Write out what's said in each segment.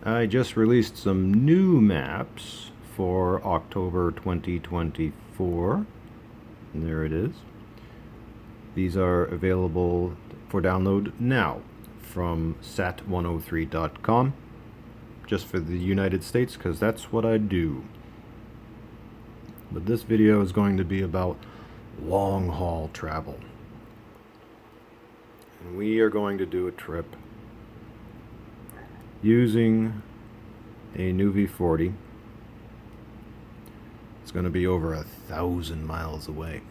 I just released some new maps for October 2024. And there it is. These are available for download now from sat103.com, just for the United States, because that's what I do. But this video is going to be about long haul travel. And we are going to do a trip using a new V40. It's going to be over 1,000 miles away.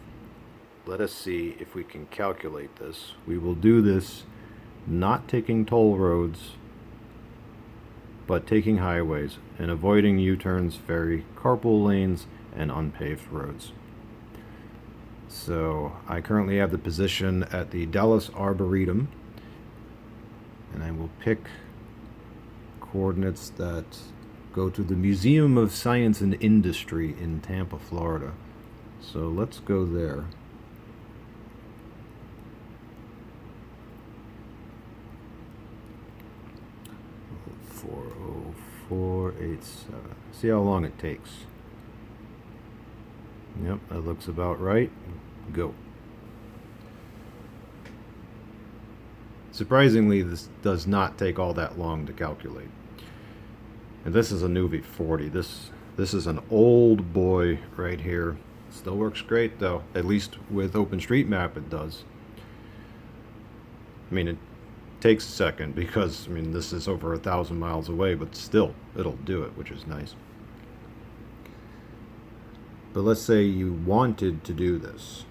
Let us see if we can calculate this. We will do this not taking toll roads, but taking highways and avoiding U-turns, ferry, carpool lanes, and unpaved roads. So I currently have the position at the Dallas Arboretum, and I will pick coordinates that go to the Museum of Science and Industry in Tampa, Florida. So let's go there. 40487. See how long it takes. Yep, that looks about right. Go. Surprisingly, this does not take all that long to calculate. And this is a new V40. This is an old boy right here. Still works great though. At least with OpenStreetMap it does. I mean, it takes a second because, I mean, this is over 1,000 miles away, but still, it'll do it, which is nice. But let's say you wanted to do this.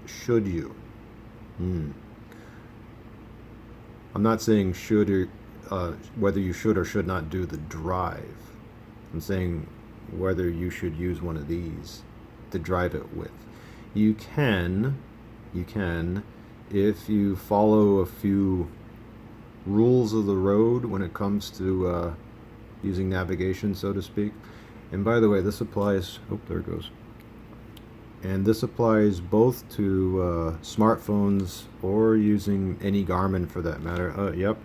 Should you? I'm not saying should or whether you should or should not do the drive. I'm saying whether you should use one of these to drive it with. You can, if you follow a few rules of the road when it comes to using navigation, so to speak. And by the way, this applies, oh, there it goes. And this applies both to smartphones or using any Garmin for that matter. Yep,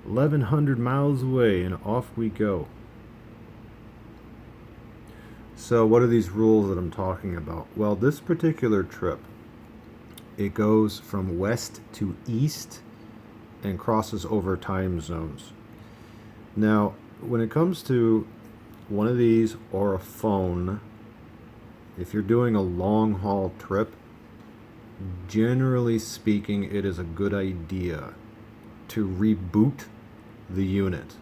1,100 miles away and off we go. So what are these rules that I'm talking about? Well, this particular trip, it goes from west to east and crosses over time zones. Now, when it comes to one of these or a phone, if you're doing a long haul trip, generally speaking, it is a good idea to reboot the unit.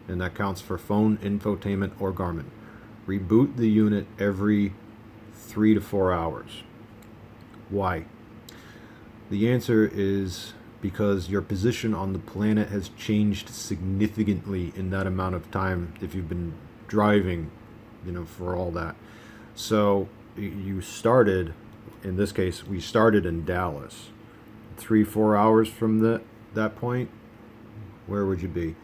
And that counts for phone, infotainment, or Garmin. Reboot the unit every 3 to 4 hours. Why? The answer is because your position on the planet has changed significantly in that amount of time if you've been driving, for all that. So you started, in this case, we started in Dallas. 3-4 hours from that point, where would you be?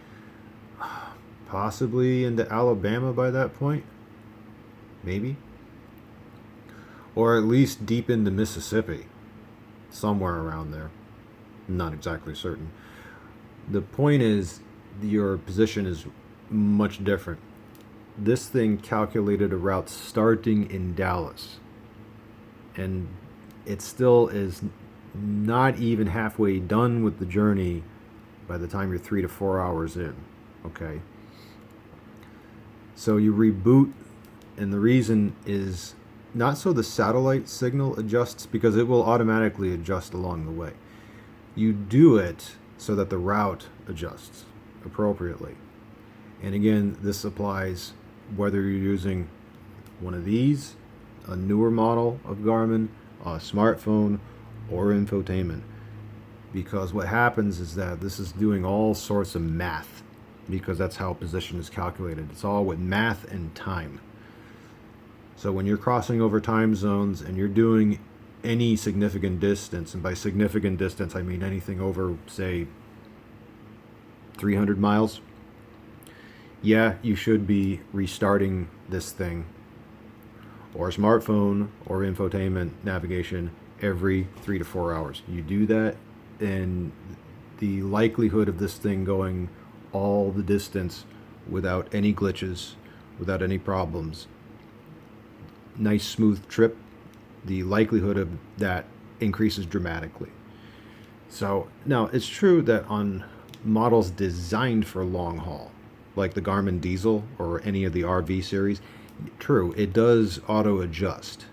Possibly into Alabama by that point? Maybe? Or at least deep into Mississippi. Somewhere around there. Not exactly certain. The point is, your position is much different. This thing calculated a route starting in Dallas. And it still is not even halfway done with the journey by the time you're 3 to 4 hours in. Okay? So you reboot, and the reason is not so the satellite signal adjusts, because it will automatically adjust along the way. You do it so that the route adjusts appropriately. And again, this applies whether you're using one of these, a newer model of Garmin, a smartphone, or infotainment. Because what happens is that this is doing all sorts of math, because that's how position is calculated. It's all with math and time. So when you're crossing over time zones and you're doing any significant distance, and by significant distance I mean anything over, say, 300 miles, yeah, you should be restarting this thing, or a smartphone, or infotainment navigation every 3 to 4 hours. You do that, and the likelihood of this thing going all the distance without any glitches, without any problems. Nice smooth trip. The likelihood of that increases dramatically. So now it's true that on models designed for long haul, like the Garmin Diesel or any of the RV series, true, it does auto adjust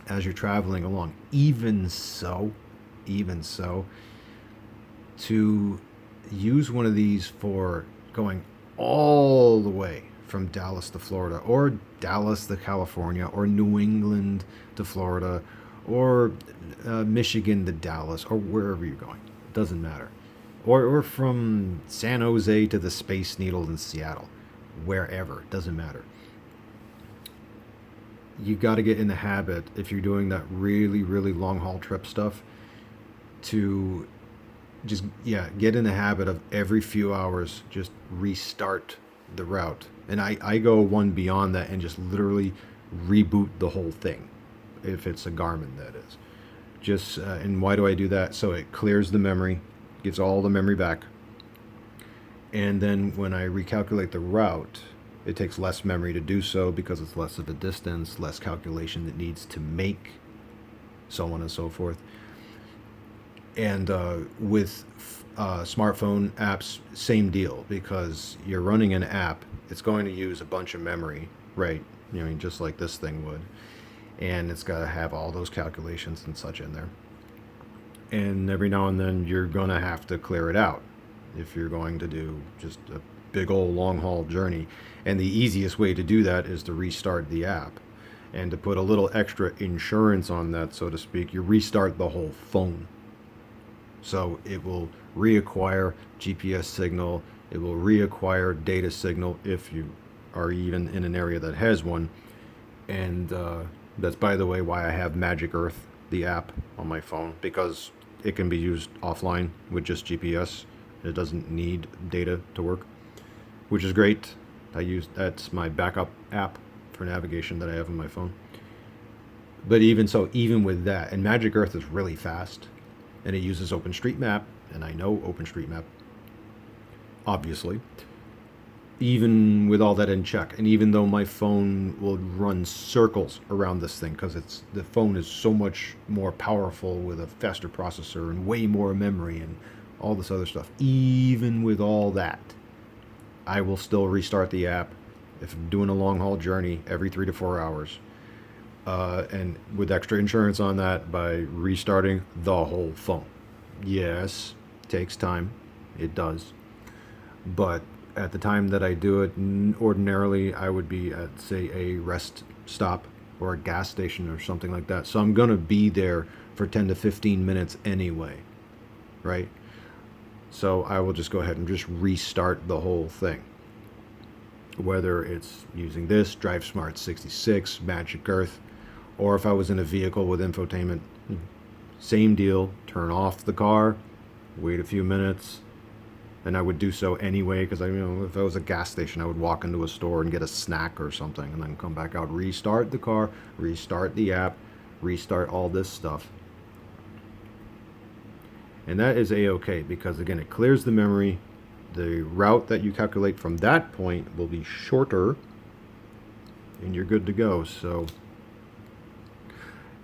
as you're traveling along. Even so, to use one of these for going all the way from Dallas to Florida, or Dallas to California, or New England to Florida, or Michigan to Dallas, or wherever you're going. It doesn't matter. Or from San Jose to the Space Needle in Seattle. Wherever. It doesn't matter. You got to get in the habit, if you're doing that really, really long haul trip stuff, to just, get in the habit of every few hours, just restart the route. And I go one beyond that and just literally reboot the whole thing, if it's a Garmin, that is. Just and why do I do that? So it clears the memory, gives all the memory back, and then when I recalculate the route, it takes less memory to do so because it's less of a distance, less calculation that needs to make, so on and so forth. And with smartphone apps, same deal, because you're running an app, it's going to use a bunch of memory, right? Just like this thing would. And it's got to have all those calculations and such in there. And every now and then you're going to have to clear it out if you're going to do just a big old long haul journey. And the easiest way to do that is to restart the app. And to put a little extra insurance on that, so to speak, you restart the whole phone. So it will reacquire GPS signal, it will reacquire data signal if you are even in an area that has one. And that's, by the way, why I have Magic Earth, the app, on my phone, because it can be used offline with just GPS. It doesn't need data to work, which is great. That's my backup app for navigation that I have on my phone. But even so, even with that, and Magic Earth is really fast, and it uses OpenStreetMap, and I know OpenStreetMap, obviously. Even with all that in check, and even though my phone will run circles around this thing because the phone is so much more powerful with a faster processor and way more memory and all this other stuff, even with all that, I will still restart the app if I'm doing a long haul journey every 3 to 4 hours, and with extra insurance on that, by restarting the whole phone. Yes, it takes time, it does, but at the time that I do it, ordinarily I would be at, say, a rest stop or a gas station or something like that. So I'm going to be there for 10 to 15 minutes anyway, right? So I will just go ahead and just restart the whole thing. Whether it's using this, DriveSmart 66, Magic Earth, or if I was in a vehicle with infotainment, same deal, turn off the car, wait a few minutes, and I would do so anyway, because if I was a gas station, I would walk into a store and get a snack or something, and then come back out, restart the car, restart the app, restart all this stuff. And that is a-okay, because again, it clears the memory. The route that you calculate from that point will be shorter, and you're good to go. So,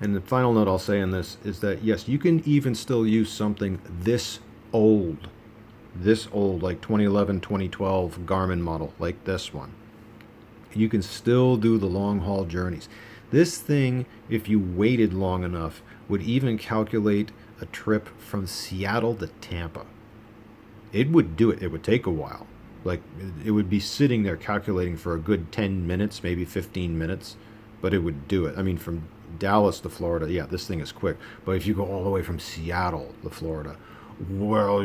and the final note I'll say on this is that yes, you can even still use something this old, like 2011, 2012 Garmin model, like this one. You can still do the long haul journeys. This thing, if you waited long enough, would even calculate a trip from Seattle to Tampa. It would do it. It would take a while. Like, it would be sitting there calculating for a good 10 minutes, maybe 15 minutes, but it would do it. I mean, from Dallas to Florida, yeah, this thing is quick. But if you go all the way from Seattle to Florida, well,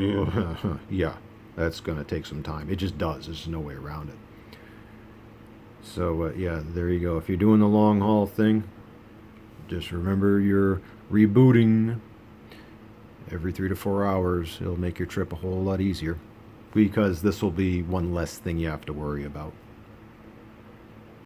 yeah, that's going to take some time. It just does. There's no way around it. So, yeah, there you go. If you're doing the long haul thing, just remember you're rebooting every 3 to 4 hours. It'll make your trip a whole lot easier, because this will be one less thing you have to worry about.